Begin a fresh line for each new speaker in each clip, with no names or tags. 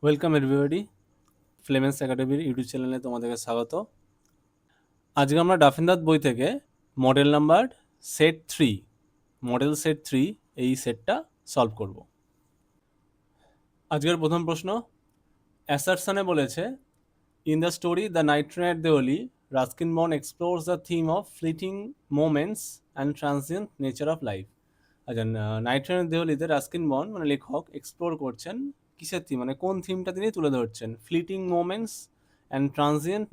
Welcome everybody, ফ্লেমেন্স একাডেমির YouTube চ্যানেলে তোমাদেরকে স্বাগত। আজকে আমরা ডাফিনদাত বই থেকে মডেল নাম্বার সেট 3 এই সেটটা সলভ করব। আজকের প্রথম প্রশ্ন, অ্যাসারসনে বলেছে, in the story the night train at Deoli, Ruskin bond explores the theme of fleeting moments and transient nature of life. আচ্ছা, নাইট ট্রেন দেওলিতে রাস্কিন বন্ড মানে লেখক এক্সপ্লোর করছেন কিসের থিম, মানে কোন থিমটা তিনি তুলে ধরছেন? Fleeting moments and transient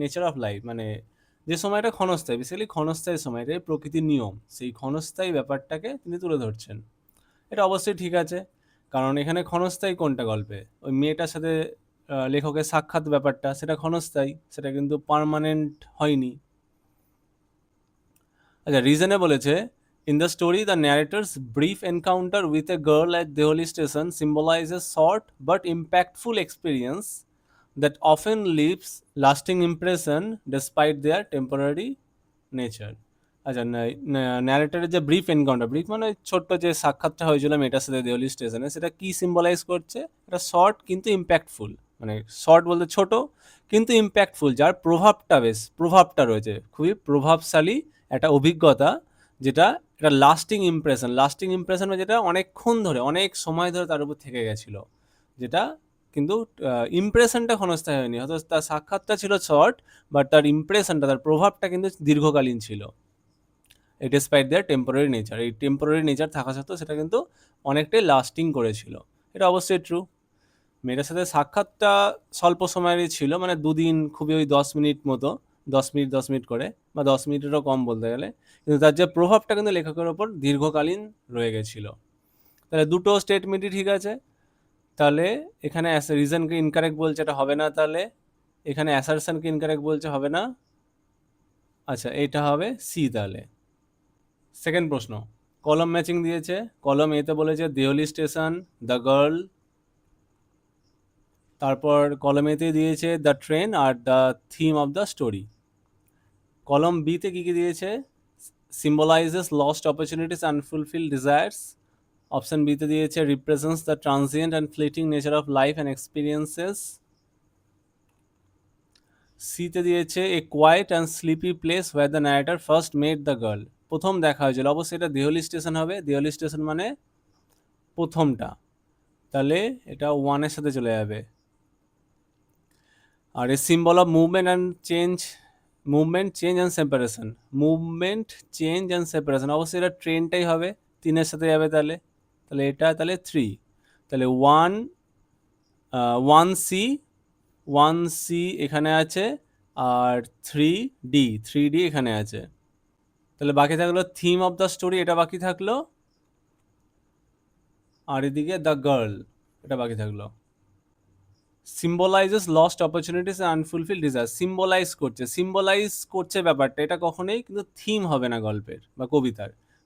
nature of life, মানে যে সময়টা ক্ষণস্থায়ী, বেসিক্যালি ক্ষণস্থায়ী সময়টাই প্রকৃতির নিয়ম, সেই ক্ষণস্থায়ী ব্যাপারটাকে তিনি তুলে ধরছেন। এটা অবশ্যই ঠিক আছে, কারণ এখানে ক্ষণস্থায়ী কোনটা গল্পে? ওই মেয়েটার সাথে লেখকের সাক্ষাৎ ব্যাপারটা, সেটা ক্ষণস্থায়ী, সেটা কিন্তু পার্মানেন্ট হয়নি। আচ্ছা, রিজনে বলেছে, in the story the narrator's brief encounter with a girl at Delhi station symbolizes short but impactful experience that often leaves lasting impression despite their temporary nature. আচ্ছা, ন্যারেটারের যে ব্রিফ এনকাউন্টার, ব্রিফ মানে ছোট্ট যে সাক্ষাৎটা হয়েছিল মেয়েটার সাথে দেওলি স্টেশনে, সেটা কি সিম্বলাইজ করছে? এটা শর্ট কিন্তু ইম্প্যাক্টফুল, মানে শর্ট বলতে ছোট কিন্তু ইম্প্যাক্টফুল, যার প্রভাবটা রয়েছে, খুবই প্রভাবশালী একটা অভিজ্ঞতা, যেটা একটা লাস্টিং ইমপ্রেশন যেটা অনেকক্ষণ ধরে, অনেক সময় ধরে তার উপর থেকে গেছিলো, যেটা কিন্তু ইমপ্রেশনটা ক্ষণস্থায়ী হয়নি। হয়তো তার সাক্ষাৎটা ছিল শর্ট, বাট তার ইমপ্রেশনটা, তার প্রভাবটা কিন্তু দীর্ঘকালীন ছিল। ডিসপাইট দেয়ার টেম্পোরারি নেচার, এই টেম্পোরারি নেচার থাকা সত্ত্বেও সেটা কিন্তু অনেকটাই লাস্টিং করেছিল। এটা অবশ্যই ট্রু। মেয়েটার সাথে সাক্ষাৎটা স্বল্প সময়েরই ছিল, মানে দুদিন, খুবই ওই 10 মিনিট মতো, 10 মিনিট করে, বা 10 মিনিটেরও কম বলতে গেলে, কিন্তু তার যে প্রভাবটা কিন্তু লেখকের ওপর দীর্ঘকালীন রয়ে গেছিল। তাহলে দুটো স্টেটমেন্টই ঠিক আছে। তাহলে এখানে রিজনকে ইনকারেক্ট বলছে, এটা হবে না। তাহলে এখানে অ্যাসারশনকে ইনকারেক্ট বলছে, হবে না। আচ্ছা, এটা হবে সি। তাহলে সেকেন্ড প্রশ্ন, কলম ম্যাচিং দিয়েছে। কলম এতে বলেছে দেহলি স্টেশন, দ্য গার্ল, তারপর কলম এতে দিয়েছে দ্য ট্রেন আর the theme of the story. Column বিতে কী কী দিয়েছে? Symbolizes lost opportunities, unfulfil desires. Option বিতে দিয়েছে represents the transient and fleeting nature of life and experiences. সিতে দিয়েছে a quiet and sleepy place where the narrator first met the girl. প্রথম দেখা হয়েছিল, অবশ্যই এটা দেহলি স্টেশন হবে। দেহলি স্টেশন মানে প্রথমটা, তাহলে এটা ওয়ানের সাথে চলে যাবে। আর a symbol of movement change and separation, অবশ্যই এটা ট্রেনটাই হবে, 3-এর সাথে যাবে। তাহলে তাহলে এটা তাহলে 3। তাহলে 1 সি এখানে আছে, আর 3D এখানে আছে। তাহলে বাকি থাকলো থিম অফ দ্য স্টোরি, এটা বাকি থাকলো, আর এদিকে দ্য গার্ল, এটা বাকি থাকলো। Symbolizes lost opportunities and unfulfil desire, symbolize করছে ব্যাপারটা, এটা কখনোই কিন্তু থিম হবে না গল্পের বা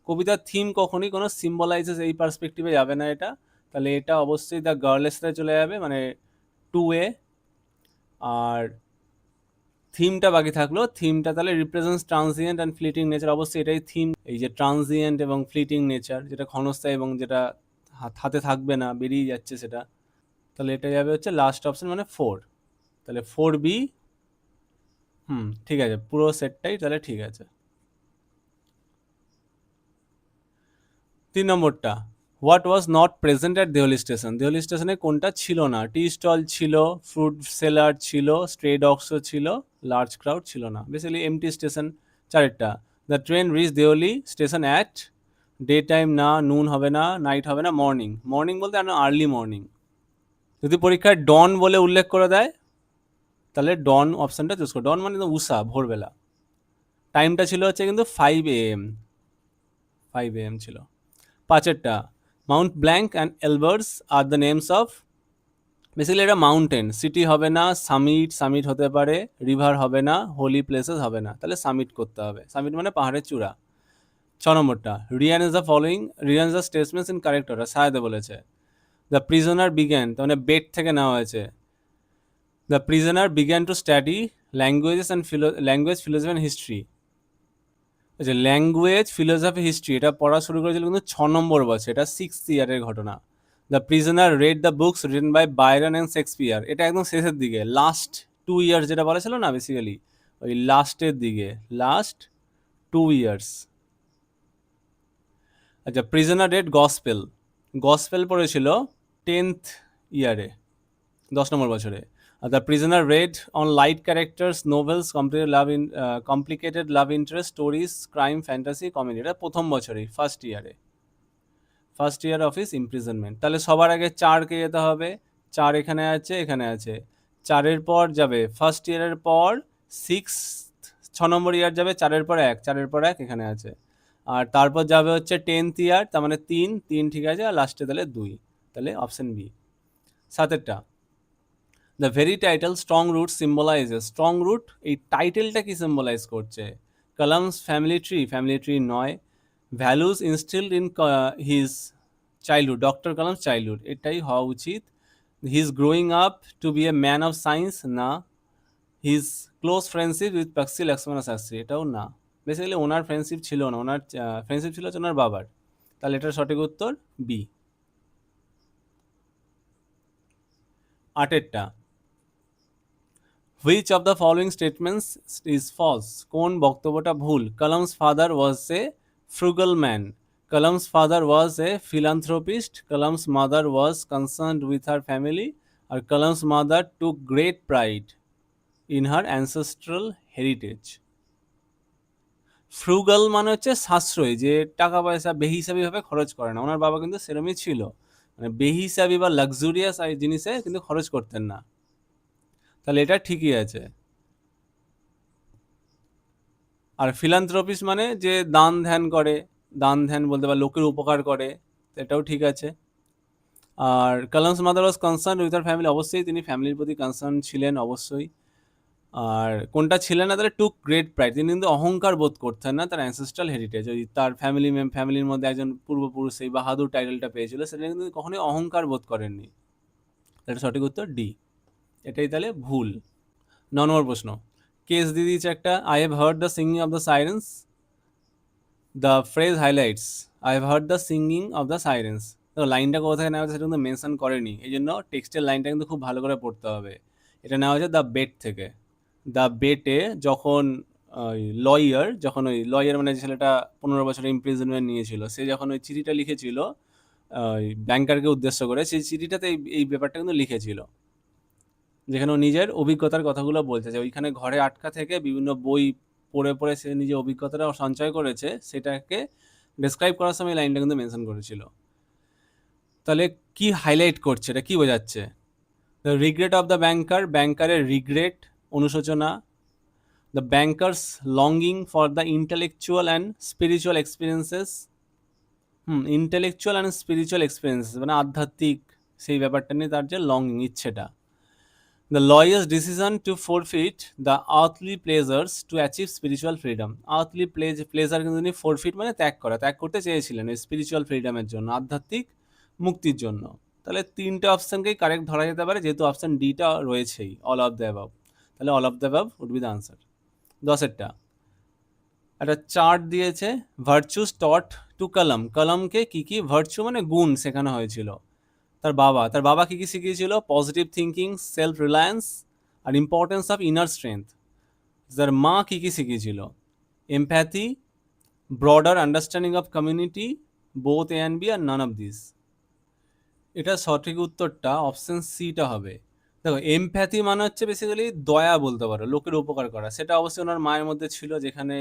কবিতার থিম কখনোই কোনো সিম্বলাইজেস এই পার্সপেক্টিভে যাবে না এটা। তাহলে এটা অবশ্যই দ্য গার্লের সাথে চলে যাবে, মানে 2A। আর থিমটা বাকি থাকলো, থিমটা তাহলে represents transient and fleeting nature, অবশ্যই এটাই থিম, এই যে ট্রানজিয়েন্ট এবং ফ্লিটিং নেচার, যেটা ক্ষণস্থায়ী এবং যেটা হাতে থাকবে না, বেরিয়ে যাচ্ছে সেটা। তাহলে এটা যাবে হচ্ছে লাস্ট অপশন, মানে 4। তাহলে 4B। ঠিক আছে, পুরো সেটটাই তাহলে ঠিক আছে। 3 নম্বরটা, what was not present at Delhi station. Delhi স্টেশনে কোনটা ছিল না? টি স্টল ছিল, ফ্রুট সেলার ছিল, স্ট্রে ডগসও ছিল, লার্জ ক্রাউড ছিল না। Basically empty station. চারেরটা, the train reach Delhi station at day time, না নুন হবে না, নাইট হবে না, মর্নিং বলতে আর্লি মর্নিং। যদি পরীক্ষায় ডন বলে উল্লেখ করে দেয়, তাহলে ডন অপশানটা চুজ করো। ডন মানে তো উষা, ভোরবেলা। টাইমটা ছিল হচ্ছে কিন্তু 5 AM ছিল। 5এরটা, মাউন্ট ব্ল্যাঙ্ক অ্যান্ড এলবার্স আর দ্য নেমস অফ, বেসিক্যালি এটা মাউন্টেন। সিটি হবে না, সামিট হতে পারে, রিভার হবে না, হোলি প্লেসেস হবে না, তাহলে সামিট করতে হবে। সামিট মানে পাহাড়ের চূড়া। 6 নম্বরটা, রিয়ান is the statements in correct order, সায়াদে বলেছে। দ্য প্রিজনার বিগ্যান, তার মানে বেড থেকে নেওয়া হয়েছে। The prisoner began to study language, philosophy and history. আচ্ছা, ল্যাঙ্গুয়েজ, ফিলোসফি, হিস্ট্রি এটা পড়া শুরু করেছিল কিন্তু 6 নম্বর বছর, এটা 6th ইয়ারের ঘটনা। The prisoner read the books written by Byron and Shakespeare, এটা একদম শেষের দিকে, লাস্ট 2 ইয়ার্স যেটা বলা ছিল না, বেসিক্যালি ওই লাস্টের দিকে, লাস্ট 2 ইয়ার্স। আচ্ছা, প্রিজনার রেড গসপেল, গসপেল পড়েছিল 10th ইয়ারে, 10 নম্বর বছরে। The prisoner red on light characters novels complicated love interest stories crime fantasy comedy, এটা প্রথম বছরেই, ফার্স্ট ইয়ারে, first year of his imprisonment. তাহলে সবার আগে 4কে যেতে হবে, 4 এখানে আছে, এখানে আছে, 4-এর পর যাবে ফার্স্ট ইয়ারের পর 6, 6 নম্বর ইয়ার যাবে, 4-এর পর 1, 4-এর পর 1 এখানে আছে, আর তারপর যাবে হচ্ছে 10th ইয়ার, তার মানে 3, 3 ঠিক আছে, আর লাস্টে তাহলে 2, তাহলে অপশন বি। 7-এরটা, the very title strong root symbolizes, strong root এই টাইটেলটা কি সিম্বলাইজ করছে? Kalam's family tree, family tree নয়। Values instilled in his childhood, doctor Kalam's childhood, এটাই হওয়া উচিত। His growing up to be a man of science, না। His close friendship with Pakshi Lakshmana Sastry, এটাও না। বেসিক্যালি ওনার ফ্রেন্ডশিপ ছিল না, ওনার ফ্রেন্ডশিপ ছিল হচ্ছে ওনার বাবার, তাহলে এটার সঠিক উত্তর বি। 8-এরটা, which of the following statements is false, কোন বক্তব্যটা ভুল? Kalam's father was a frugal man, Kalam's father was a philanthropist, Kalam's mother was concerned with her family, আর Kalam's mother took great pride in her ancestral heritage. Frugal মানে হচ্ছে সাশ্রয়, যে টাকা পয়সা বেহিসাবিভাবে খরচ করে না, ওনার বাবা কিন্তু সেরমই ছিল, মানে বেহিসাবি বা লাক্সুরিয়াস জিনিসে কিন্তু খরচ করতেন না, তাহলে এটা ঠিকই আছে। আর ফিলান্থ্রপিস্ট মানে যে দান ধ্যান করে, দান ধ্যান বলতে বা লোকের উপকার করে, এটাও ঠিক আছে। আর Kalam's mother was concern with her family, অবশ্যই তিনি ফ্যামিলির প্রতি কনসার্ন ছিলেন, অবশ্যই। আর কোনটা ছিলেন না, তাহলে টুক গ্রেট প্রাইড, তিনি কিন্তু অহংকার বোধ করতেন না তার অ্যানসেস্ট্রাল হেরিটেজ, ওই তার ফ্যামিলির মধ্যে একজন পূর্বপুরুষ এই বাহাদুর টাইটেলটা পেয়েছিল, সেটা কিন্তু কখনোই অহংকার বোধ করেননি, এটা সঠিক উত্তর ডি, এটাই তাহলে ভুল। 9 নম্বর প্রশ্ন, কেস দিয়ে দিয়েছে একটা, I have heard the singing of the sirens, the phrase highlights I have heard the singing of the sirens, তো লাইনটা কোথা থেকে নেওয়া হচ্ছে সেটা কিন্তু মেনশন করেনি, এই জন্য টেক্সটের লাইনটা কিন্তু খুব ভালো করে পড়তে হবে। এটা নেওয়া হচ্ছে দ্য বেট থেকে। দ্য বেটে যখন ওই লয়ার মানে যে ছেলেটা 15 বছরের ইমপ্রিজনমেন্ট নিয়েছিল, সে যখন ওই চিঠিটা লিখেছিল ওই ব্যাংকারকে উদ্দেশ্য করে, সেই চিঠিটাতে এই ব্যাপারটা কিন্তু লিখেছিল, যেখানে ও নিজের অভিজ্ঞতার কথাগুলো বলছে, যে ওইখানে ঘরে আটকা থেকে বিভিন্ন বই পড়ে পড়ে সে নিজের অভিজ্ঞতাটা সঞ্চয় করেছে, সেটাকে ডেসক্রাইব করার সময় লাইনটা কিন্তু মেনশন করেছিল। তাহলে কি হাইলাইট করছে, এটা কি বোঝাচ্ছে? The regret of the banker, ব্যাংকারের রিগ্রেট, অনুশোচনা। The banker's longing for the intellectual and spiritual experiences, intellectual and spiritual experiences মানে আধ্যাত্মিক সেই ব্যাপারটা নিয়ে তার যে লঙ্গিং, ইচ্ছেটা। The lawyer's decision to forfeit the earthly pleasures to achieve spiritual freedom, earthly pleasure কিন্তু তিনি ফোরফিট মানে ত্যাগ করতে চেয়েছিলেন ওই স্পিরিচুয়াল ফ্রিডমের জন্য, আধ্যাত্মিক মুক্তির জন্য। তাহলে 3টে অপশানকেই কারেক্ট ধরা যেতে পারে, যেহেতু অপশান ডিটা রয়েছেই, অল অফ দ্য অ্যাবাভ, তাহলে all of the above would be the answer. 10-এরটা, একটা চার্ট দিয়েছে, ভার্চুস টট টু কালাম, কালামকে কি কি ভার্চু মানে গুণ শেখানো হয়েছিল? তার বাবা কি কি শিখিয়েছিল? পজিটিভ থিঙ্কিং, সেলফ রিলায়েন্স, আর ইম্পর্টেন্স অফ ইনার স্ট্রেংথ। তার মা কি কি শিখিয়েছিল? Empathy, broader understanding of community, both A and B, আর নান অফ দিস। এটা সঠিক উত্তরটা অপশন সিটা হবে। দেখো, এমপ্যাথি মানে হচ্ছে বেসিক্যালি দয়া বলতে পারো, লোকের উপকার করা, সেটা অবশ্যই ওনার মায়ের মধ্যে ছিল, যেখানে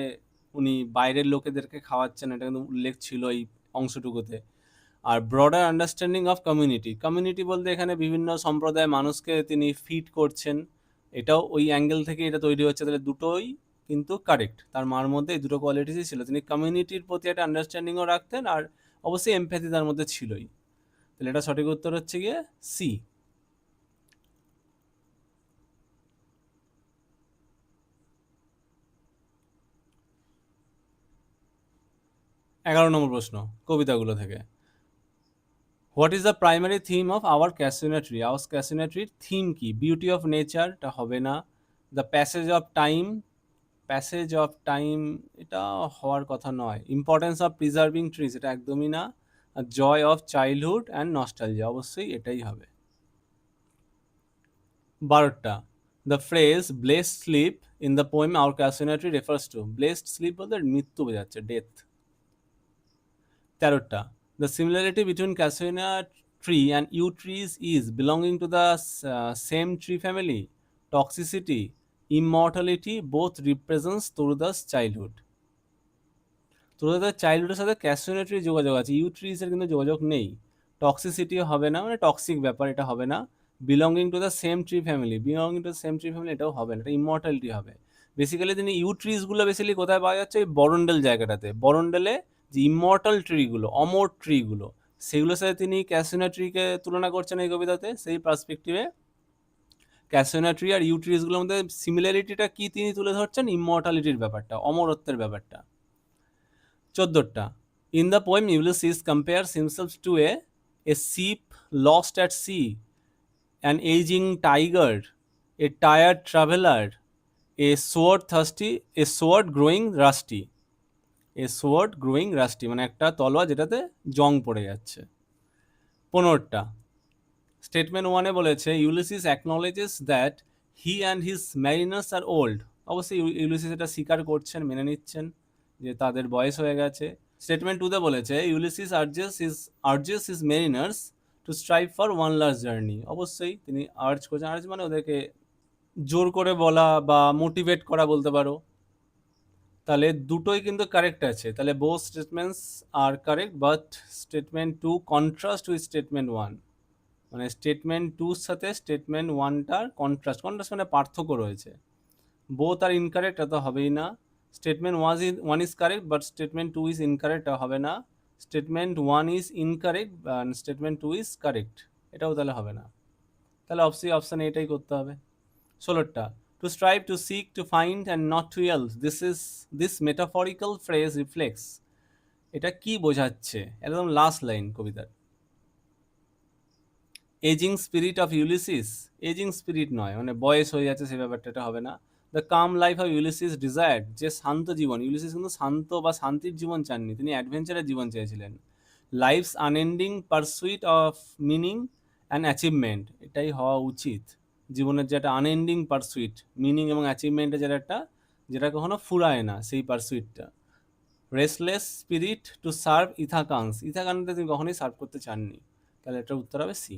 উনি বাইরের লোকেদেরকে খাওয়াচ্ছেন, এটা কিন্তু উল্লেখ ছিল এই অংশটুকুতে। আর ব্রডার আন্ডারস্ট্যান্ডিং অফ কমিউনিটি বলতে এখানে বিভিন্ন সম্প্রদায়ের মানুষকে তিনি ফিড করছেন, এটাও ওই অ্যাঙ্গেল থেকে এটা তৈরি হচ্ছে, তাহলে দুটোই কিন্তু কারেক্ট, তার মার মধ্যে এই দুটো কোয়ালিটিসই ছিল, তিনি কমিউনিটির প্রতি একটা আন্ডারস্ট্যান্ডিংও রাখতেন, আর অবশ্যই এমপ্যাথি তার মধ্যে ছিলই, তাহলে এটা সঠিক উত্তর হচ্ছে গিয়ে সি। 11 নম্বর প্রশ্ন, কবিতাগুলো থেকে। What is the primary theme of our casuarina tree, our casuarina tree theme কি? বিউটি অফ নেচার, এটা হবে না। দ্য প্যাসেজ অফ টাইম এটা হওয়ার কথা নয়। ইম্পর্টেন্স অফ প্রিজার্ভিং ট্রিজ, এটা একদমই না। Joy of childhood and nostalgia, অবশ্যই এটাই হবে। 12টা, the phrase blessed sleep in the poem our casuarina tree refers to, blessed sleep বলতে মৃত্যু বোঝাচ্ছে, ডেথ। 13টা, the similarity between Cassina tree and yew trees is belonging to the same tree family, toxicity, immortality both represents Turuda's childhood. তুরুদার চাইল্ডহুডের সাথে ক্যাসিনা tree যোগাযোগ আছে, you ট্রিজের কিন্তু যোগাযোগ নেই। টক্সিসিটি হবে না, মানে টক্সিক ব্যাপার, এটা হবে না। Belonging to the same tree family, belonging to the same tree family, এটাও হবে না, এটা ইমর্টালিটি হবে। বেসিক্যালি তিনি ইউ ট্রিজগুলো বেসিক্যালি কোথায় পাওয়া যাচ্ছে, ওই বরন্ডেল জায়গাটাতে। বরন্ডেলে যে ইমর্টাল ট্রিগুলো, অমর ট্রিগুলো, সেগুলোর সাথে তিনি ক্যাসিনা ট্রিকে তুলনা করছেন এই কবিতাতে। সেই পার্সপেক্টিভে ক্যাসিনা ট্রি আর ইউ ট্রিজগুলোর মধ্যে সিমিলারিটিটা কি তিনি তুলে ধরছেন, ইমর্টালিটির ব্যাপারটা, অমরত্বের ব্যাপারটা। 14টা, in the poem Ulysses compares himself to a sheep lost at sea, an aging tiger, a tired traveler, a sword growing rusty, a sword growing rusty, মানে একটা তলোয়ার যেটাতে জং পড়ে যাচ্ছে। 15টা, স্টেটমেন্ট ওয়ানে বলেছে Ulysses acknowledges that he and his mariners are old, অবশ্যই Ulysses এটা স্বীকার করছেন, মেনে নিচ্ছেন যে তাদের বয়স হয়ে গেছে। স্টেটমেন্ট টুতে বলেছে Ulysses urges his Mariners two strive for one last journey, অবশ্যই তিনি আর্জ করছেন, আর্জ মানে ওদেরকে জোর করে বলা বা মোটিভেট করা বলতে পারো। তাহলে দুটোই কিন্তু কারেক্ট আছে, তাহলে both statements are correct, but statement two contrast with statement one, মানে স্টেটমেন্ট টুর সাথে স্টেটমেন্ট ওয়ানটার কন্ট্রাস্ট মানে পার্থক্য রয়েছে। বোথ আর ইনকারেক্ট, এত হবেই না। Statement one is correct but statement two is incorrect, হবে না। Statement one is incorrect statement two is correct, এটাও তাহলে হবে না। তাহলে অপশন এটাই করতে হবে। 16টা, to strive, to seek, to find and not to yield, this metaphorical phrase reflects, এটা কি বোঝাচ্ছে, একদম লাস্ট লাইন কবিতার। Ageing spirit of Ulysses, ageing spirit নয়, মানে বয়স হয়ে যাচ্ছে সে ব্যাপারটা, এটা হবে না। The calm life of Ulysses desired, যে শান্ত জীবন, ইউলিসিস কিন্তু শান্ত বা শান্তির জীবন চাননি, তিনি অ্যাডভেঞ্চারের জীবন চেয়েছিলেন। Life's unending pursuit of meaning and achievement, এটাই হওয়া উচিত। জীবনের যেটা আনএন্ডিং পারসুইট, মিনিং এবং অ্যাচিভমেন্টের যেটা একটা, যেটা কখনো ফুরায় না, সেই পারসুইটটা। Restless spirit to serve Ithacans, ইথাকানকে তিনি কখনোই সার্ভ করতে চাননি, তাহলে এটার উত্তর হবে সি।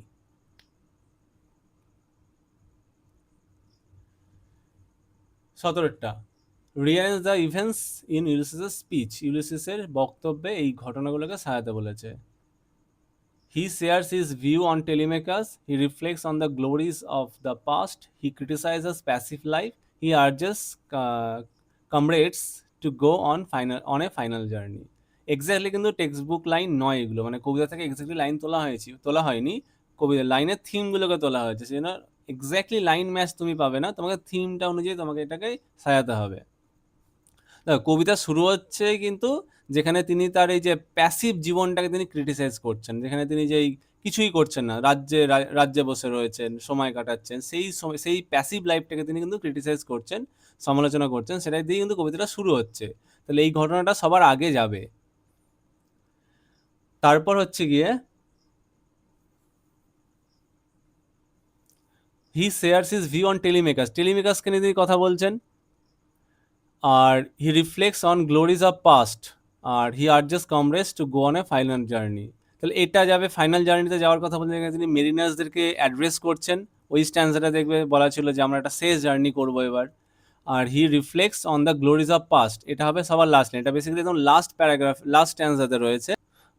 17টা, রিয়ারেঞ্জ দ্য ইভেন্টস ইন ইউলিসিসের স্পিচ, ইউলিসিসের বক্তব্যে এই ঘটনাগুলোকে সাজাতে বলেছে। He shares his view on Telemachus, he reflects on the glories of the past, he criticises passive life, he urges comrades to go on a final journey. Exactly কিন্তু text book line নয় এগুলো, মানে কবিতা থেকে exactly line তোলা হয়নি, কবিতার লাইনের থিমগুলোকে তোলা হয়েছে, সেজন্য এক্স্যাক্টলি লাইন ম্যাচ তুমি পাবে না, তোমাকে থিমটা অনুযায়ী তোমাকে এটাকে সাজাতে হবে। দেখো কবিতা শুরু হচ্ছে কিন্তু যেখানে তিনি তার এই যে প্যাসিভ জীবনটাকে তিনি ক্রিটিসাইজ করছেন, যেখানে তিনি যেই কিছুই করছেন না, রাজ্যে বসে রয়েছেন, সময় কাটাচ্ছেন, সেই প্যাসিভ লাইফটাকে তিনি কিন্তু ক্রিটিসাইজ করছেন, সমালোচনা করছেন, সেটাই দিয়ে কিন্তু কবিতাটা শুরু হচ্ছে। তাহলে এই ঘটনাটা সবার আগে যাবে। তারপর হচ্ছে গিয়ে he shares his view on টেলিমেকার্সকে নিয়ে তিনি কথা বলছেন। আর he reflects on glories of past, আর he urges comrades to go on a final journey. তাহলে এটা যাবে ফাইনাল জার্নিতে যাওয়ার কথা বলতে গেলে তিনি মেরিনার্সদেরকে অ্যাড্রেস করছেন, ওই স্ট্যান্সাটা দেখবে বলা ছিল যে আমরা একটা শেষ জার্নি করবো এবার। আর he reflects on the glories of past, এটা হবে সবার লাস্ট লাইন, এটা বেসিক্যালি একদম লাস্ট প্যারাগ্রাফ, লাস্ট স্ট্যান্সাতে রয়েছে।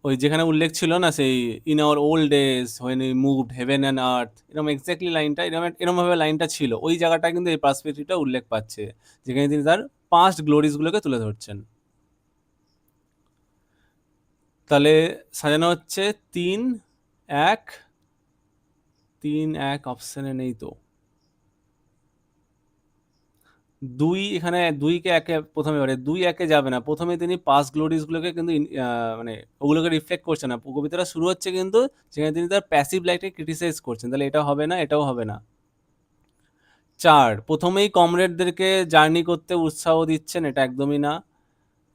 ওই যেখানে উল্লেখ ছিল না সেই in our old days when we moved heaven and earth, এরকম এক্স্যাক্টলি লাইনটা এরকমভাবে লাইনটা ছিল, ওই জায়গাটা কিন্তু এই পার্সপেক্টিভটা উল্লেখ পাচ্ছে, যেখানে তিনি তার পাস্ট গ্লোরিজগুলোকে তুলে ধরছেন। তাহলে সাজানো হচ্ছে 3-1, 3-1 অপশানে নেই তো, 2 এখানে 2কে 1-এ প্রথমে বারে 2-1-এ যাবে না, প্রথমে তিনি পাস্ট গ্লোরিজগুলোকে কিন্তু মানে ওগুলোকে রিফ্লেক্ট করছেন না, কবিতাটা শুরু হচ্ছে কিন্তু যেখানে তিনি তার প্যাসিভ লাইফকে ক্রিটিসাইজ করছেন, তাহলে এটা হবে না, এটাও হবে না। 4, প্রথমেই কমরেডদেরকে জার্নি করতে উৎসাহ দিচ্ছেন, এটা একদমই না,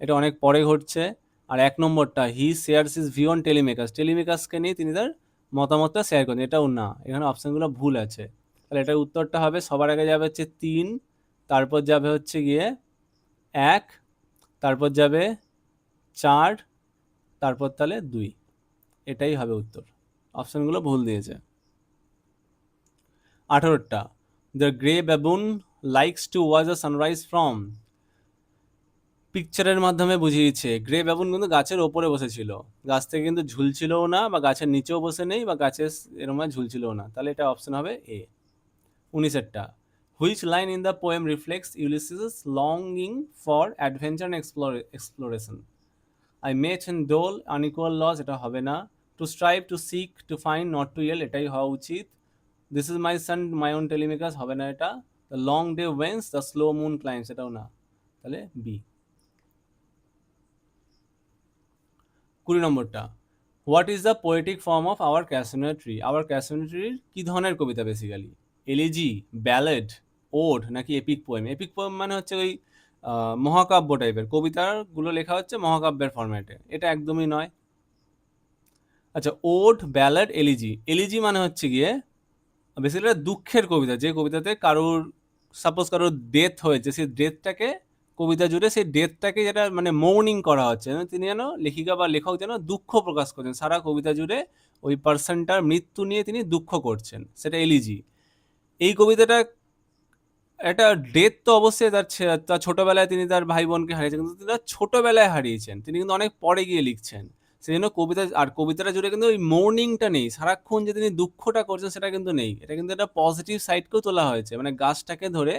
এটা অনেক পরে ঘটছে। আর 1 নম্বরটা হি শেয়ারস হিজ ভিউ অন টেলিমেকার্স, টেলিমেকার্সকে নিয়ে তিনি তার মতামতটা শেয়ার করেন, এটাও না, এখানে অপশানগুলো ভুল আছে। তাহলে এটার উত্তরটা হবে সবার আগে যাবে হচ্ছে 3, তারপর যাবে হচ্ছে গিয়ে 1, তারপর যাবে 4, তারপর তাহলে 2, এটাই হবে উত্তর। অপশানগুলো ভুল দিয়েছে। 18টা the grey baboon likes to watch a sunrise from, পিকচারের মাধ্যমে বুঝিয়েছে গ্রে বাবুন কিন্তু গাছের ওপরে বসেছিল, গাছ থেকে কিন্তু ঝুলছিলও না, বা গাছের নিচেও বসে নেই, বা গাছের এরম ঝুলছিলও না, তাহলে এটা অপশন হবে এ। 19এরটা which line in the poem reflects Ulysses লংিং for adventure and exploration, I mete and dole unequal laws, এটা হবে না। To strive to seek to find not to yield, এটাই হওয়া উচিত। This is my son my own Telemachus, হবে না এটা। The long day wanes the slow moon climbs, এটাও না, তাহলে বি। 20 নম্বরটা what is the poetic form of hour casino tree, hour casino ট্রির কী ধরনের কবিতা বেসিক্যালি, এলিজি, ব্যালেড, ওড নাকি এপিক পোয়েম? এপিক পোয়েম মানে হচ্ছে ওই মহাকাব্য টাইপের কবিতাগুলো লেখা হচ্ছে মহাকাব্যের ফরম্যাটে, এটা একদমই নয়। আচ্ছা, ওড, ব্যালেড, এলিজি, এলিজি মানে হচ্ছে গিয়ে বেসিক্যালি দুঃখের কবিতা, যে কবিতাতে কারোর সাপোজ কারোর ডেথ হয়েছে, সেই ডেথটাকে কবিতা জুড়ে সেই ডেথটাকে যেটা মানে মৌনিং করা হচ্ছে, তিনি যেন লেখিকা বা লেখক যেন দুঃখ প্রকাশ করছেন সারা কবিতা জুড়ে, ওই পার্সনটার মৃত্যু নিয়ে তিনি দুঃখ করছেন, সেটা এলিজি। এই কবিতাটা একটা ডেথ তো অবশ্যই তার ছোটবেলায় তিনি তার ভাই বোনকে হারিয়েছেন, কিন্তু তিনি তার ছোটবেলায় হারিয়েছেন, তিনি কিন্তু অনেক পরে গিয়ে লিখছেন, সেই জন্য কবিতা আর কবিতাটা জুড়ে কিন্তু ওই মর্নিংটা নেই, সারাক্ষণ যে তিনি দুঃখটা করছেন সেটা কিন্তু নেই, এটা কিন্তু একটা পজিটিভ সাইডকেও তোলা হয়েছে, মানে গাছটাকে ধরে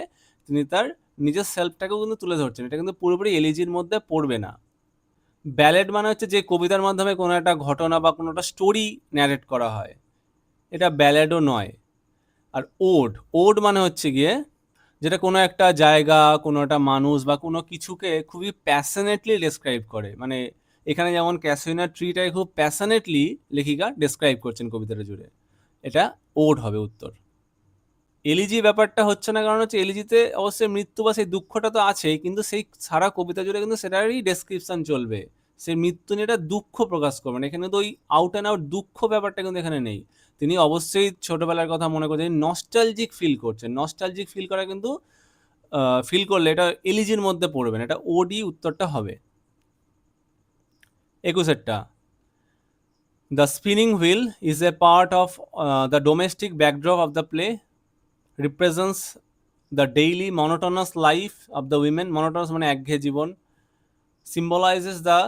তিনি তার নিজের সেলফটাকেও কিন্তু তুলে ধরছেন, এটা কিন্তু পুরোপুরি এলিজির মধ্যে পড়বে না। ব্যালেড মানে হচ্ছে যে কবিতার মাধ্যমে কোনো একটা ঘটনা বা কোনো একটা স্টোরি ন্যারেট করা হয়, এটা ব্যালেডও নয়। আর ওড, ওড মানে হচ্ছে গিয়ে যেটা কোনো একটা জায়গা, কোনো একটা মানুষ বা কোনো কিছুকে খুবই প্যাশনেটলি ডেসক্রাইব করে, মানে এখানে যেমন ক্যাসিনো ট্রিটাকে খুব প্যাশনেটলি লেখিকা ডেসক্রাইব করছেন কবিতাটা জুড়ে, এটা ওড হবে উত্তর। এলিজি ব্যাপারটা হচ্ছে না, কারণ হচ্ছে এলিজিতে অবশ্যই মৃত্যু বা সেই দুঃখটা তো আছেই, কিন্তু সেই সারা কবিতা জুড়ে কিন্তু সেটারই ডেসক্রিপশন চলবে, সেই মৃত্যু নিয়ে একটা দুঃখ প্রকাশ করবেন, এখানে তো ওই আউট অ্যান্ড আউট দুঃখ ব্যাপারটা কিন্তু এখানে নেই, তিনি অবশ্যই ছোটবেলার কথা মনে করছেন, নস্টালজিক ফিল করছেন, নস্টালজিক ফিল করা কিন্তু ফিল করলে এটা এলিজির মধ্যে পড়বে না, এটা ওডি উত্তরটা হবে। 21এরটা the spinning wheel is a part of the domestic backdrop of the play, represents the daily monotonous life of the women, monotonous মানে একঘেয়ে জীবন, symbolizes the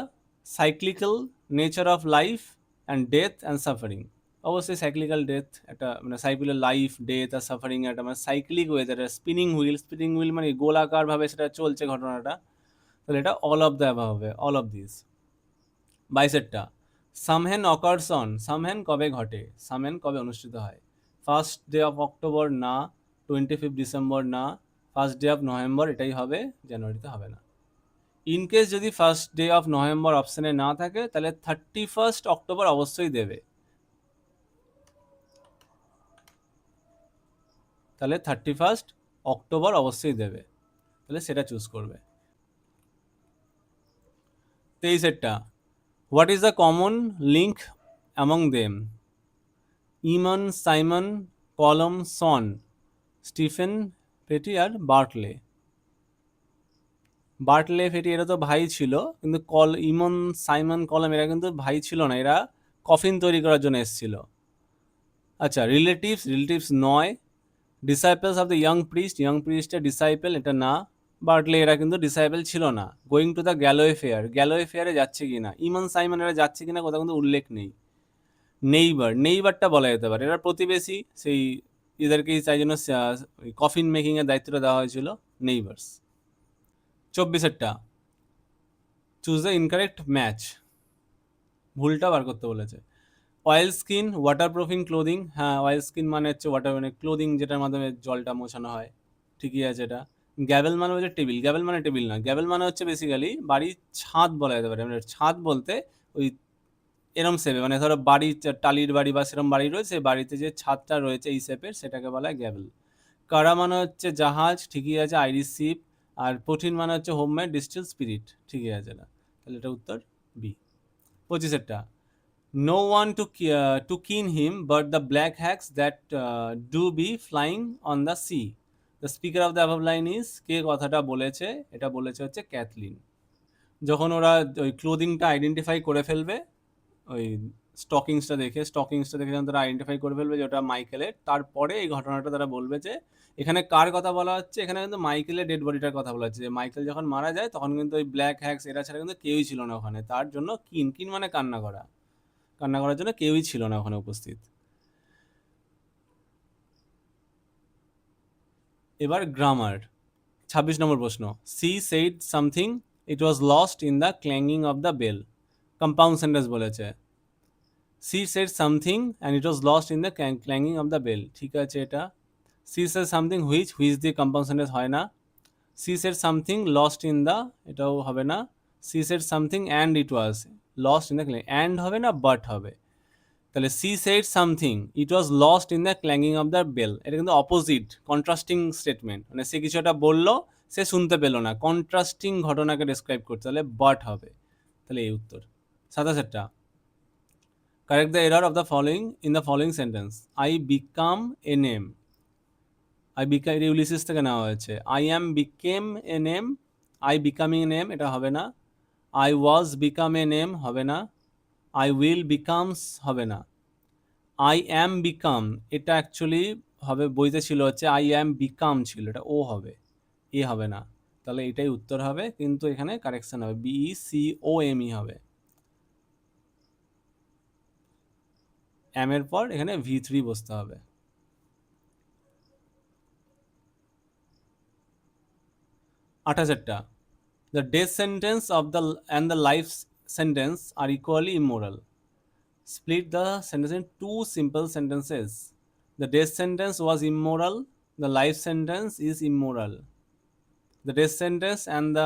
cyclical nature of life and death and suffering, অবশ্যই cyclical death, একটা মানে cyclical life, death আর suffering একটা মানে cyclic weather, spinning wheel, spinning wheel মানে গোলাকার ভাবে সেটা চলছে ঘটনাটা, তাহলে এটা অল অফ দ্য অ্যাবাভ হবে, অল অফ দিস। 22এরটা সামহেন অকার্স অন, সামহেন কবে ঘটে, সামহেন কবে অনুষ্ঠিত হয়, ফার্স্ট ডে অফ অক্টোবর না, 25 ডিসেম্বর না, ফার্স্ট ডে অফ নভেম্বর, এটাই হবে, জানুয়ারিতে হবে না। ইনকেস যদি ফার্স্ট ডে অফ নভেম্বর অপশানে না থাকে তাহলে 31 অক্টোবর অবশ্যই দেবে, তাহলে 31 অক্টোবর অবশ্যই দেবে, তাহলে সেটা চুজ করবে। 23এরটা what is the common link among them, Eamon, Simon, Colm, Sean, Stephen পেটি আর বার্টলে, বার্টলে ফেটি এরা তো ভাই ছিল, কিন্তু ইমন, সাইমন, কলম এরা কিন্তু ভাই ছিল না, এরা কফিন তৈরি করার জন্য এসেছিল। আচ্ছা, রিলেটিভস, রিলেটিভস নয়। Disciples of the young priest, young প্রিস্টের ডিসাইপেল, এটা না। বার্টলে এরা কিন্তু ডিসাইপেল ছিল না। Going to the Galway fair, Galway ফেয়ারে যাচ্ছে কিনা, ইমন সাইমন এরা যাচ্ছে কিনা কোথাও কিন্তু উল্লেখ নেই। নেইবার, নেইবারটা বলা যেতে পারে, এরা প্রতিবেশী, সেই এদেরকেই তাই জন্য কফিন মেকিংয়ের দায়িত্বটা দেওয়া হয়েছিল, নেইবার্স। 24এরটা চুজ দ্য ইনকারেক্ট ম্যাচ, ভুলটা বার করতে বলেছে। Oil skin, water proofing clothing, হ্যাঁ অয়েল স্কিন মানে হচ্ছে ওয়াটার মানে ক্লোদিং যেটার মাধ্যমে জলটা মোছানো হয়, ঠিকই আছে এটা। গ্যাবেল মানে হচ্ছে টেবিল, গ্যাবেল মানে টেবিল না, গ্যাবেল মানে হচ্ছে বেসিক্যালি বাড়ির ছাদ বলা যেতে পারে, মানে ছাদ বলতে ওই এরম শেপে, মানে ধরো বাড়ি টালির বাড়ি বা সেরম বাড়ি রয়েছে, বাড়িতে যে ছাদটা রয়েছে এই শেপের, সেটাকে বলা হয় গ্যাবেল। কারা মানে হচ্ছে জাহাজ, ঠিকই আছে, আইরিশ শিপ। আর প্রোটিন মানে হচ্ছে হোমমেড ডিস্টিল স্পিরিট, ঠিকই আছে এটা, তাহলে এটা উত্তর B. 25 no one to keen him but the black hags that do be flying on the sea. The speaker of the above line is কে কথাটা বলেছে? এটা বলেছে হচ্ছে ক্যাথলিন। যখন ওরা ওই ক্লোদিংটা আইডেন্টিফাই করে ফেলবে, ওই স্টকিংসটা দেখে যখন তারা আইডেন্টিফাই করে ফেলবে যে ওটা মাইকেলের, তারপরে এই ঘটনাটা তারা বলবে যে এখানে কার কথা বলা হচ্ছে, এখানে কিন্তু মাইকেলের ডেড বডিটার কথা বলা হচ্ছে, যে মাইকেল যখন মারা যায় তখন কিন্তু ওই ব্ল্যাক হ্যাক্স এরা ছাড়া কিন্তু কেউই ছিল না ওখানে, তার জন্য কিন মানে কান্না করার জন্য কেউই ছিল না ওখানে উপস্থিত। এবার গ্রামার, 26 নম্বর প্রশ্ন। She said something it was lost in the clanging of the bell. Compound sentence বলেছে। She said something and it was lost in the clanging of the bell, ঠিক আছে এটা। সি সেড সামথিং হুইচ দিয়ে compound sentence হয় না। She said something lost in the, এটাও হবে না। She said something and it was lost in the and হবে না, বাট হবে। তাহলে she said something it was lost in the clanging of the bell, এটা কিন্তু অপোজিট কন্ট্রাস্টিং স্টেটমেন্ট, মানে সে কিছু একটা বললো, সে শুনতে পেলো না, কন্ট্রাস্টিং ঘটনাকে ডেসক্রাইব করতে, তাহলে বাট হবে। তাহলে এই উত্তর। 27টা, correct the error of the following in the following sentence. I become a name, I become, Ulysses থেকে নেওয়া হয়েছে। I am became a name, I becoming a name এটা হবে না। I was become a name হবে না। I will becomes হবে না। আই অ্যাম বিকাম, এটা অ্যাকচুয়ালি হবে, বইতে ছিল হচ্ছে আই অ্যাম বিকাম ছিল, এটা ও হবে, এ হবে না। তাহলে এটাই উত্তর হবে, কিন্তু এখানে কারেকশন হবে, BECOME হবে। এম এর পর এখানে V3 বসতে হবে। 28টা, the death sentence of the and the life sentence are equally immoral. Split the sentence in two simple sentences. The death sentence was immoral. The life sentence is immoral. The death sentence and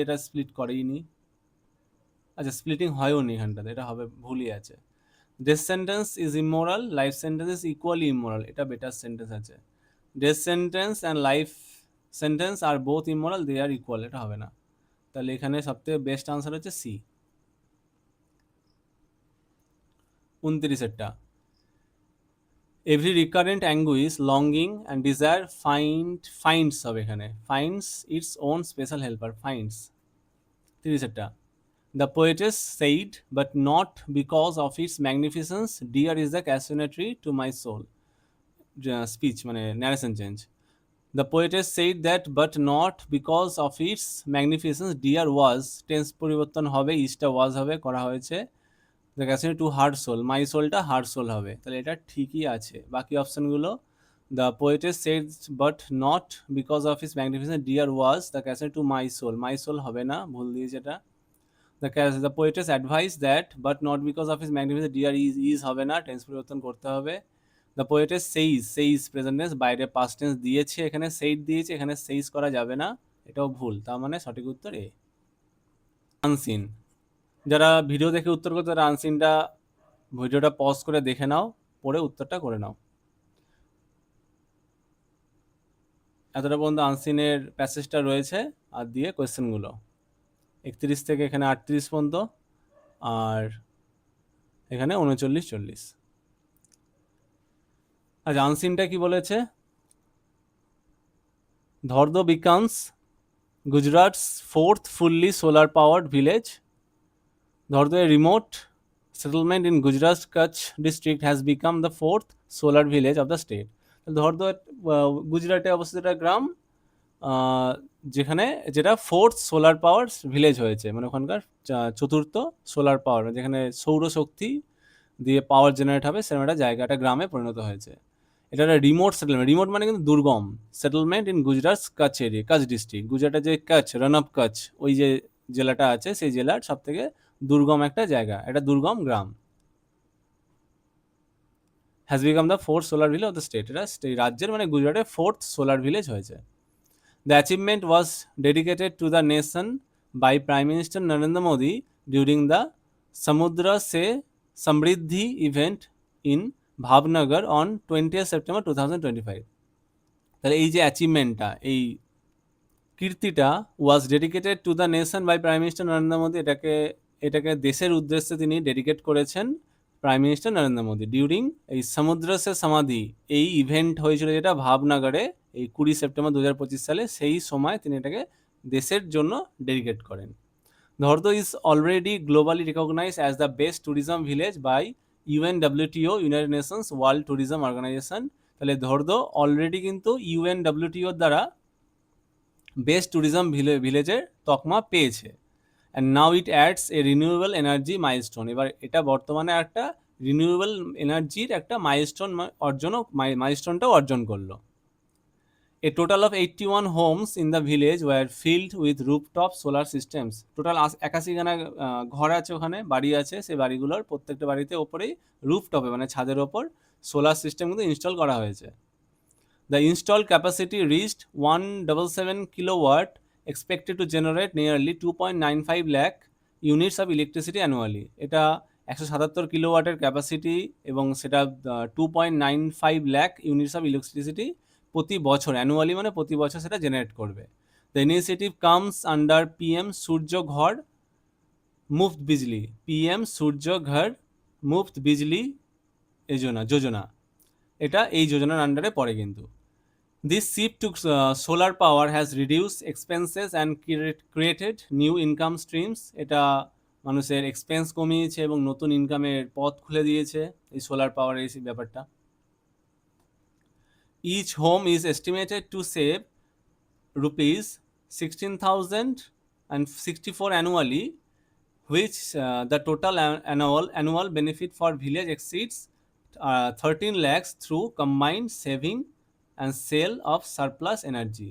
এটা split করেইনি, আচ্ছা splitting হয়ও নি এখানটাতে, এটা হবে, ভুলই আছে। Death sentence is immoral, life sentence is equally immoral, এটা বেটার সেন্টেন্স আছে। Death sentence and life sentence are both immoral, they are equal, এটা হবে না। তাহলে এখানে সবথেকে বেস্ট আনসার হচ্ছে সি। 29টা, every recurrent anguish longing and desire finds হবে এখানে, finds its own special helper, finds. 30টা, the poetess said but not because of its magnificence dear is the casuarina tree to my soul. Speech মানে narration change. The poetess said that but not because of its magnificence dear was, tense পরিবর্তন হবে, ইজটা was হবে, করা হয়েছে। The casuarina tree to her soul, my সোলটা her soul হবে, তাহলে এটা ঠিকই আছে। বাকি অপশানগুলো, the poetess said but not because of is magnificent dear was the casuarina tree to my soul হবে না, ভুল দিয়েছে এটা। The poetess advice that but not because of is magnificent deer is হবে না, টেন্স পরিবর্তন করতে হবে। The poetess says present tense, বাইরে পাস্ট টেন্স দিয়েছে, এখানে সেইড দিয়েছে, এখানে সেইজ করা যাবে না, এটাও ভুল, তার মানে সঠিক উত্তর এ। আনসিন, যারা ভিডিও দেখে উত্তর করতে, তারা আনসিনটা ভিডিওটা পজ করে দেখে নাও, পরে উত্তরটা করে নাও। এতটা পর্যন্ত আনসিনের প্যাসেজটা রয়েছে, আর দিয়ে কোয়েশ্চেনগুলো 31 থেকে এখানে 38 পর্যন্ত, আর এখানে 39-40। আচ্ছা আনসিনটা কি বলেছে? Dhordo becomes Gujarat's fourth fully solar powered village. Dhordo a remote settlement in Gujarat Kutch district has become the fourth solar village of the state. ধর্দ গুজরাটে অবস্থিত একটা গ্রাম, যেখানে যেটা ফোর্থ সোলার পাওয়ার ভিলেজ হয়েছে, মানে ওখানকার চতুর্থ সোলার পাওয়ার, যেখানে সৌরশক্তি দিয়ে পাওয়ার জেনারেট হবে, সেরকম একটা জায়গাটা গ্রামে পরিণত হয়েছে। এটা একটা রিমোট সেটেলমেন্ট, রিমোট মানে কিন্তু দুর্গম, সেটেলমেন্ট ইন গুজরাট কাচ এরিয়া, কাচ ডিস্ট্রিক্ট, গুজরাটের যে কাচ, রান অফ কাচ, ওই যে জেলাটা আছে, সেই জেলার সব থেকে দুর্গম একটা জায়গা, একটা দুর্গম গ্রাম। Has become the fourth solar village of the state, এটা রাজ্যের মানে গুজরাটের ফোর্থ সোলার ভিলেজ হয়েছে। The achievement was dedicated to the nation by prime minister Narendra Modi during the Samudra se Samriddhi event in Bhavnagar on 20 September 2025। তাহলে এই যে অ্যাচিভমেন্টটা, এই কীর্তিটা, was dedicated to the nation by prime minister Narendra Modi, এটাকে এটাকে দেশের উদ্দেশ্যে তিনি ডেডিকেট করেছেন prime minister Narendra Modi during এই সমুদ্র সে সমাধি এই ইভেন্ট হয়েছিল যেটা ভাবনগরে এই 20 সেপ্টেম্বর 2025 সালে, সেই সময় তিনি এটাকে দেশের জন্য ডেডিকেট করেন। Dhordo is already globally recognised as the best tourism village by UNWTO, United Nations World Tourism Organization. তাহলে ধর্দ অলরেডি কিন্তু ইউএনডব্লিউটিওর দ্বারা বেস্ট ট্যুরিজম ভিলেজের তকমা পেয়েছে। And now it ads A renewable energy milestone. এবার এটা বর্তমানে একটা রিনিউয়েবল এনার্জির একটা মাইলস্টোনটাও অর্জন করলো। A total of 81 homes in the village were filled with rooftop solar systems. Total 81খানা ঘর আছে, ওখানে বাড়ি আছে, সেই বাড়িগুলোর প্রত্যেকটা বাড়িতে ওপরেই রুফটপে মানে ছাদের ওপর সোলার সিস্টেম কিন্তু ইনস্টল করা হয়েছে। The installed capacity reached 177 kilowatt, expected to generate nearly 2.95 lakh units of electricity annually. এটা 177 কিলোওয়াটের ক্যাপাসিটি এবং সেটা 2.95 লাখ ইউনিটস অফ ইলেকট্রিসিটি প্রতি বছর, অ্যানুয়ালি মানে প্রতি বছর সেটা জেনারেট করবে। The initiative comes under PM Surya Ghar Muft Bijli, PM Surya Ghar Muft Bijli যোজনা, এটা এই যোজনার আন্ডারে পড়ে কিন্তু। This shift to solar power has reduced expenses and created new income streams. এটা মানুষের এক্সপেন্স কমিয়েছে এবং নতুন ইনকামের পথ খুলে দিয়েছে এই সোলার পাওয়ার এই ব্যাপারটা। Each home is estimated to save rupees 16,064 annually, which the total annual benefit for village exceeds 13 lakhs through combined saving and sale of surplus energy.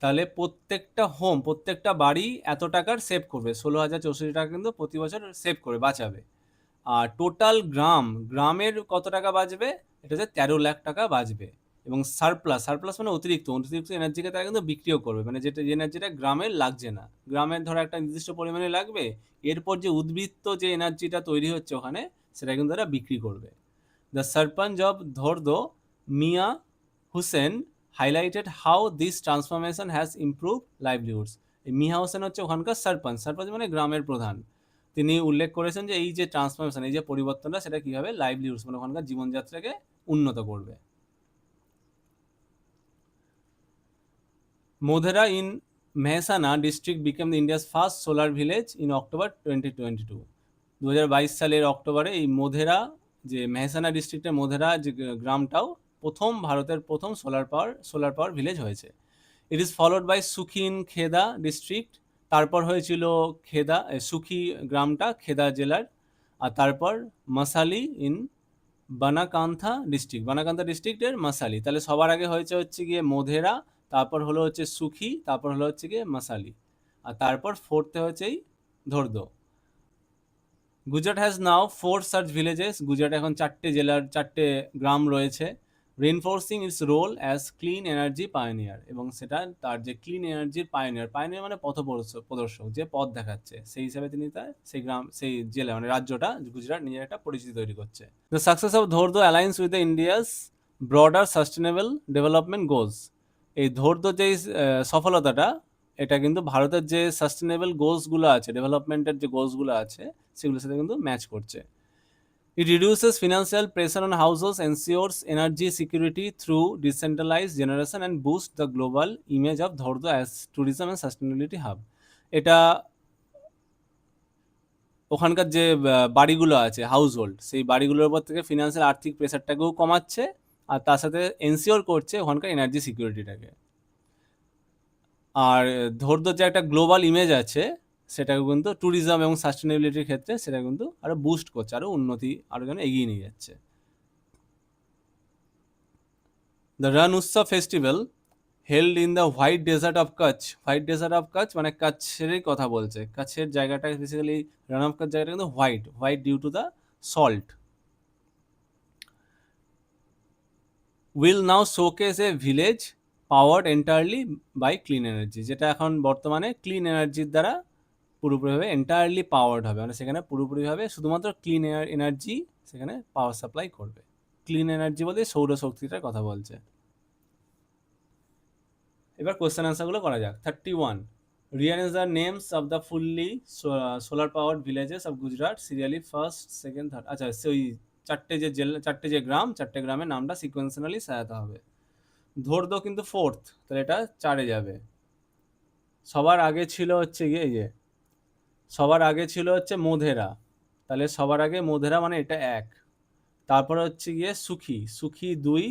তাহলে প্রত্যেকটা হোম, প্রত্যেকটা বাড়ি এত টাকার সেভ করবে, 16,064 টাকা কিন্তু প্রতি বছর সেভ করবে, বাঁচাবে। আর টোটাল গ্রামের কত টাকা বাঁচবে, এটা হচ্ছে 13 লাখ টাকা বাঁচবে। এবং সারপ্লাস মানে অতিরিক্ত এনার্জিকে তারা কিন্তু বিক্রিও করবে, মানে যে এনার্জিটা গ্রামের লাগছে না, গ্রামের ধরো একটা নির্দিষ্ট পরিমাণে লাগবে, এরপর যে উদ্বৃত্ত যে এনার্জিটা তৈরি হচ্ছে ওখানে, সেটা কিন্তু তারা বিক্রি করবে। The sarpanch of Dhordo Mia Hussain highlighted how this transformation has improved livelihoods. Mia Hossain হচ্ছে ওখানকার সারপঞ্চ মানে গ্রামের প্রধান। তিনি উল্লেখ করেছেন যে এই যে ট্রান্সফরমেশন, এই যে পরিবর্তনটা, সেটা কিভাবে লাইভলিহুডস মানে ওখানকার জীবনযাত্রাকে উন্নত করবে। Modhera in Mehsana district became the India's first solar village in October 2022। 2022 সালের অক্টোবরে এই মোধেরা, যে মেহসানা ডিস্ট্রিক্টের মোধেরা যে গ্রামটাও প্রথম ভারতের প্রথম সোলার পাওয়ার ভিলেজ হয়েছে। It is followed by Sukhi in Kheda district, তারপর হয়েছিল সুখি গ্রামটা খেদা জেলার, আর তারপর মাসালি ইন বানাকান্থা ডিস্ট্রিক্টের মাসালি। তাহলে সবার আগে হচ্ছে গিয়ে মোধেরা, তারপর হলো হচ্ছে সুখি, তারপর হলো হচ্ছে গিয়ে মাসালি, আর তারপর ফোর্থে হচ্ছে এই Dhordo. Gujarat has now 4 such villages. Gujarat এখন 4টে গ্রাম রয়েছে। Reinforcing its role as clean energy pioneer, এবং সেটা তার যে ক্লিন এনার্জির পায়োনিয়ার মানে প্রদর্শক, যে পথ দেখাচ্ছে, সেই হিসাবে তিনি সেই জেলা মানে রাজ্যটা গুজরাট নিজের একটা পরিচিতি তৈরি করছে। The success of Dhordo aligns with the India's broader sustainable development goals. এই ধর্দ যে সফলতাটা, এটা কিন্তু ভারতের যে সাস্টেনেবল গোলসগুলো আছে, ডেভেলপমেন্টের যে গোলসগুলো আছে, সেগুলোর সাথে কিন্তু ম্যাচ করছে। It reduces financial pressure on households, ensures energy security through decentralized generation, and boosts the global image of Dhordo as tourism and sustainability hub. এটা ওখানকার যে বাড়িগুলো আছে, হাউসহোল্ড, সেই বাড়িগুলোর উপর থেকে ফিনান্সিয়াল আর্থিক প্রেশারটাকেও কমাচ্ছে, আর তার সাথে এনশিওর করছে ওখানকার এনার্জি সিকিউরিটিটাকে। আর ধর্দ যে একটা গ্লোবাল ইমেজ আছে, সেটাকে কিন্তু ট্যুরিজম এবং সাস্টেনেবিলিটির ক্ষেত্রে সেটা কিন্তু আরও বুস্ট করছে, আরও উন্নতি আরও যেন এগিয়ে নিয়ে যাচ্ছে। The Rann Utsav festival held in the white desert of Kutch মানে কচ্ছেরই কথা বলছে, কচ্ছের জায়গাটা বেসিক্যালি রান অফ কচ্ছ জায়গাটা কিন্তু white due to the salt. Will now showcase a village powered entirely by clean energy, যেটা এখন বর্তমানে ক্লিন এনার্জির দ্বারা পুরোপুরিভাবে এন্টায়ারলি পাওয়ার্ড হবে, মানে সেখানে পুরোপুরিভাবে শুধুমাত্র ক্লিন এনার্জি সেখানে পাওয়ার সাপ্লাই করবে। ক্লিন এনার্জি বলতে সৌরশক্তিটার কথা বলছে। এবার কোয়েশ্চেন আনসারগুলো করা যাক। 31, Rearrange the names of the fully solar powered villages of Gujarat serially first, second, third. আচ্ছা সেই চারটে যে জেলা, চারটে যে গ্রাম, চারটে গ্রামের নামটা সিকোয়েন্সালি সাজাতে হবে। ধরদো কিন্তু ফোর্থ, তাহলে এটা চারে যাবে। সবার আগে ছিল হচ্ছে গিয়ে এই যে, সবার আগে ছিল হচ্ছে মোধেরা, তাহলে সবার আগে মোধেরা মানে এটা এক। তারপরে হচ্ছে গিয়ে সুখী, সুখী দুই,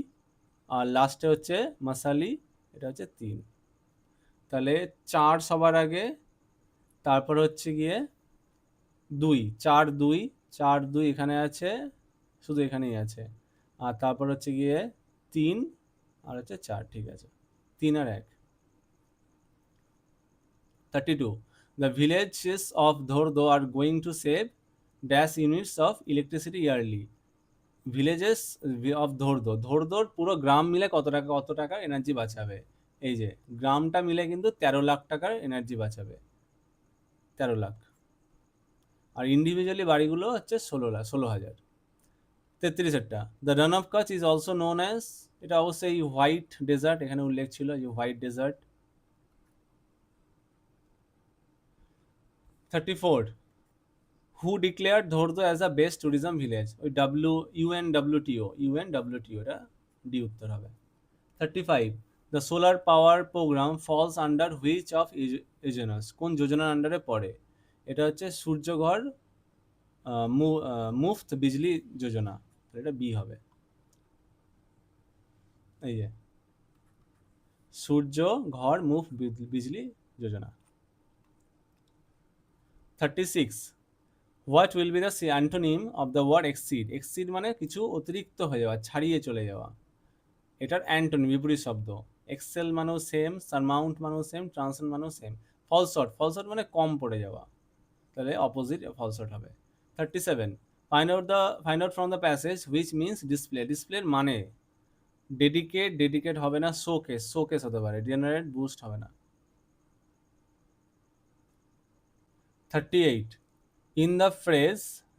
আর লাস্টে হচ্ছে মাসালি, এটা হচ্ছে তিন। তাহলে চার সবার আগে, তারপর হচ্ছে গিয়ে দুই, চার দুই, চার দুই এখানে আছে, শুধু এখানেই আছে। আর তারপর হচ্ছে গিয়ে তিন, আর হচ্ছে চার, ঠিক আছে, তিন আর এক। 32. The villages of Dhordo are going to save dash units of electricity yearly. Villages of Dhordo, ধরদোর পুরো গ্রাম মিলে কত টাকা এনার্জি বাঁচাবে। এই যে গ্রামটা মিলে কিন্তু 13 লাখ টাকার এনার্জি বাঁচাবে, 13 লাখ। আর ইন্ডিভিজুয়ালি বাড়িগুলো হচ্ছে 16,000। 33 the Rann of Kutch is also known as, এটা অবশ্যই হোয়াইট ডেজার্ট, এখানে উল্লেখ ছিল যে white desert. 34 who declared Dhordo as a best tourism village, ওই ইউএনডব্লিউটিও, এটা ডি উত্তর হবে। 35 the solar power programme falls under which of ইজেনাস, কোন যোজনার আন্ডারে পড়ে? এটা হচ্ছে সূর্যঘর মুফত বিজলি যোজনা, এটা বি হবে। এই যে Surya Ghar Muft Bijli Yojana. 36 what will be the antonym of the word exceed, exceed মানে কিছু অতিরিক্ত হয়ে যাওয়া, ছাড়িয়ে চলে যাওয়া, এটার অ্যান্টোনিম বিপরীত শব্দ। এক্সেল মানেও সেম, সারমাউন্ট মানেও সেম, ট্রান্সেন্ড মানেও সেম। ফলশর্ট, ফলশর্ট মানে কম পড়ে যাওয়া, তাহলে অপোজিট ফলশর্ট হবে। 37 find out from the passage which means display, ডিসপ্লের মানে ডেডিকেট, ডেডিকেট হবে না, শোকেস, শোকেস হতে পারে, জেনারেট বুস্ট হবে না। 38 in the phrase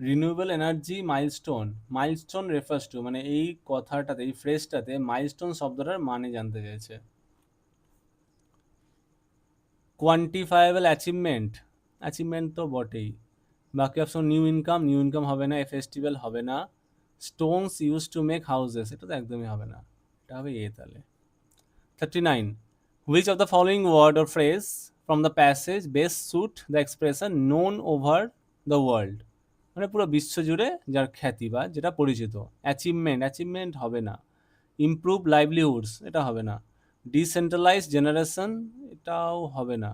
renewable energy milestone, milestone refers to, মানে এই কথাটাতে, এই ফ্রেজটাতে মাইলস্টোন শব্দটার মানে জানতে চাইছে। কোয়ান্টিফায়েবল অ্যাচিভমেন্ট, অ্যাচিভমেন্ট তো বটেই। বাকি option new income, new income হবে না, এ ফেস্টিভ্যাল হবে না, Stones use to make houses, এটা তো একদমই হবে না, এটা হবে এ তাহলে। 39 which of the following word or phrase from the passage best suit the expression known over the world, মানে পুরো বিশ্ব জুড়ে যার খ্যাতি বা যেটা পরিচিত। অ্যাচিভমেন্ট, অ্যাচিভমেন্ট হবে না। ইমপ্রুভ লাইভলিহুডস, এটা হবে না। ডিসেন্ট্রালাইজ জেনারেশন, এটাও হবে না।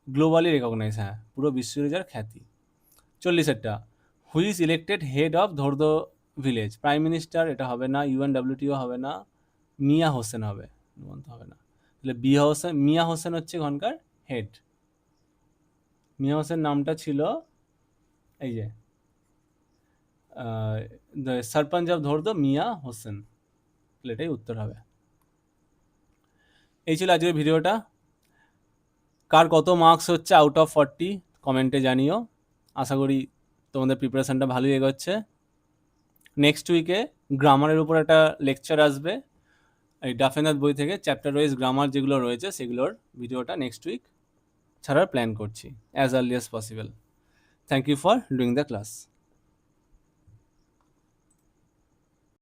গ্লোবালি রেকগনাইজ, হ্যাঁ, পুরো বিশ্ব জুড়ে যার খ্যাতি। 40 who is elected head of Dhordo village, prime minister, এটা হবে না। ইউএনডব্লিউটিও হবে না। মিয়া হোসেন হবে, হবে না। তাহলে মিয়া হোসেন হচ্ছে এখানকার হেড। মিয়া হোসেন নামটা ছিল এই যে সরপঞ্চ অফ ধরদো মিয়া হোসেন, তাহলে এটাই উত্তর হবে। এই ছিল আজকের ভিডিওটা। কার কত মার্কস হচ্ছে আউট অফ 40 কমেন্টে জানিও। আশা করি তোমাদের প্রিপারেশনটা ভালোই এগোচ্ছে। নেক্সট উইকে গ্রামারের উপর একটা লেকচার আসবে, এই ডাফেনাথ বই থেকে চ্যাপ্টার ওয়াইজ গ্রামার যেগুলো রয়েছে সেগুলোর ভিডিওটা নেক্সট উইক ছাড়ার প্ল্যান করছি as early as possible. Thank you for doing the class.